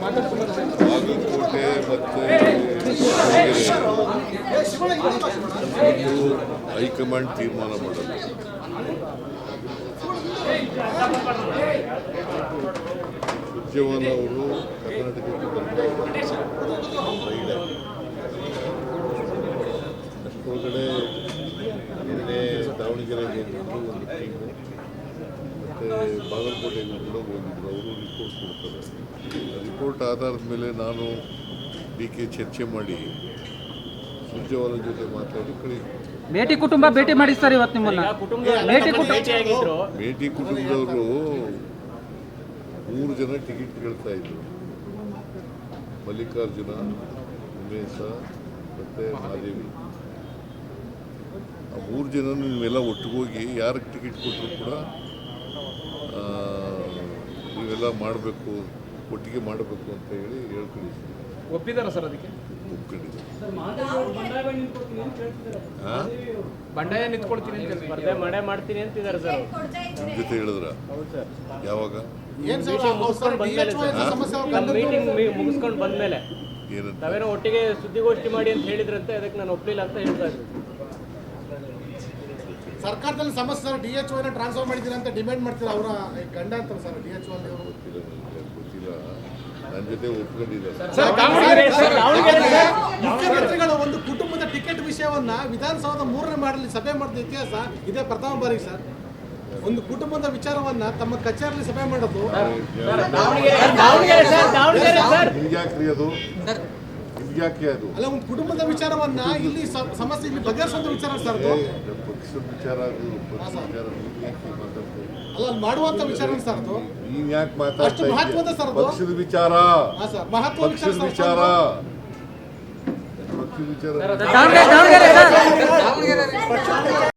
ಬಾಗಲಕೋಟೆ ಮತ್ತು ಹೈಕಮಾಂಡ್ ತೀರ್ಮಾನ ಮಾಡೋದು. ಸುರ್ಜೇವಾಲ ಅವರು ಕರ್ನಾಟಕಕ್ಕೆ ಬರ್ತಾರೆ. ಅಷ್ಟೊಳಗಡೆ ನಿನ್ನೆ ದಾವಣಗೆರೆಗೆ ಹೋಗಿದ್ರು ಒಂದು ಟೀಮು, ಮತ್ತು ಬಾಗಲಕೋಟೆಗೂ ಕೂಡ ಹೋಗಿದ್ರು. ಅವರು ರಿಪೋರ್ಟ್ ಕೊಡ್ತಾರೆ. ರಿಪೋರ್ಟ್ ಆಧಾರದ ಮೇಲೆ ನಾನು ಕೆ ಚರ್ಚೆ ಮಾಡಿ ಸುರ್ಜೇವಾಲ ಜೊತೆ ಮಾತಾಡಿ ಭೇಟಿ ಕುಟುಂಬ ಭೇಟಿ ಮಾಡಿ ಸರ್. ಇವತ್ತು ನಿಮ್ಮನ್ನ ಭೇಟಿ ಕುಟುಂಬದವರು 3 ಜನ ಟಿಕೆಟ್ ಕೇಳ್ತಾ ಇದ್ರು. ಮಲ್ಲಿಕಾರ್ಜುನ, ಉಮೇಶ ಮತ್ತು ಮಹಾದೇವಿ. ಆ 3 ಜನ ನೀವೆಲ್ಲ ಒಟ್ಟಿಗೋಗಿ ಯಾರಿಗೆ ಟಿಕೆಟ್ ಕೊಟ್ಟರು ಕೂಡ ನೀವೆಲ್ಲ ಮಾಡಬೇಕು, ಒಟ್ಟಿಗೆ ಮಾಡಬೇಕು ಅಂತ ಹೇಳಿ ಹೇಳ್ಕೊಂಡಿದ್ದೀವಿ. ಒಪ್ಪಿದಾರ ಸರ್? ಅದಕ್ಕೆ ಒಪ್ಕೊಂಡಿದ್ದೀವಿ. ಬಂಡಾಯ ನಿಂತ್ಕೊಳ್ತೀನಿ ಅಂತ ಸ್ಪರ್ಧೆ ಮಾಡೇ ಮಾಡ್ತೀನಿ ಅಂತಿದ್ದಾರೆ ಸರ್. ನಿಮ್ಮ ಜೊತೆ ಹೇಳಿದ್ರ? ಯಾವಾಗ? ಮೀಟಿಂಗ್ ಮುಗಿಸ್ಕೊಂಡು ಬಂದ್ಮೇಲೆ ಏನಂತ ತಾವೇನೋ ಒಟ್ಟಿಗೆ ಸುದ್ದಿಗೋಷ್ಠಿ ಮಾಡಿ ಅಂತ ಹೇಳಿದ್ರಂತೆ. ಅದಕ್ಕೆ ನಾನು ಒಪ್ಲಿಲ್ಲ ಅಂತ ಹೇಳ್ತಾ ಇದ್ರು. ಸರ್ಕಾರದಲ್ಲಿ ಸಮಸ್ಯೆ ಸರ್, DHO ಟ್ರಾನ್ಸ್ಫರ್ ಮಾಡಿದ್ದೀರಾ ಅಂತ ಡಿಮ್ಯಾಂಡ್ ಮಾಡ್ತೀರಾ? ಅವರ ಗಂಡ ಅಂತ ಸರ್ DHO ಅಲ್ಲಿ ಗೊತ್ತಿಲ್ಲ, ನನ್ನ ಜೊತೆ ಒಪ್ಕೊಂಡಿದ್ದಾರೆ. ಮುಖ್ಯಮಂತ್ರಿಗಳು ಒಂದು ಕುಟುಂಬದ ಟಿಕೆಟ್ ವಿಷಯವನ್ನ ವಿಧಾನಸೌಧ 3ನೇ ಮಾಡಲಿ ಸಭೆ ಮಾಡಿದ ಇತಿಹಾಸ ಇದೇ ಪ್ರಥಮ ಬಾರಿ ಸರ್. ಒಂದು ಕುಟುಂಬದ ವಿಚಾರವನ್ನ ತಮ್ಮ ಕಚೇರಿಯಲ್ಲಿ ಸಭೆ ಮಾಡೋದು ಯಾಕೆ ಅದು ಅಲ್ಲ, ಒಂದು ಕುಟುಂಬದ ವಿಚಾರವನ್ನ ಇಲ್ಲಿ ಸಮಸ್ಯೆ ಇಲ್ಲಿ ಬಗೆಹರಿಸುವಂತ ವಿಚಾರ ಸರ್ ಅದು. ಪಕ್ಷದ ವಿಚಾರ ಅದು. ಅಲ್ಲ, ಮಾಡುವಂತ ವಿಚಾರ ಸರ್ ಅದು. ನೀವ್ ಯಾಕೆ ಮಾತಾಡ್ತಾ ಮಹತ್ವದ ಸರ್ ಅದು. ಪಕ್ಷದ ವಿಚಾರ, ಮಹತ್ವದ ಪಕ್ಷದ ವಿಚಾರ, ಪಕ್ಷದ ವಿಚಾರ.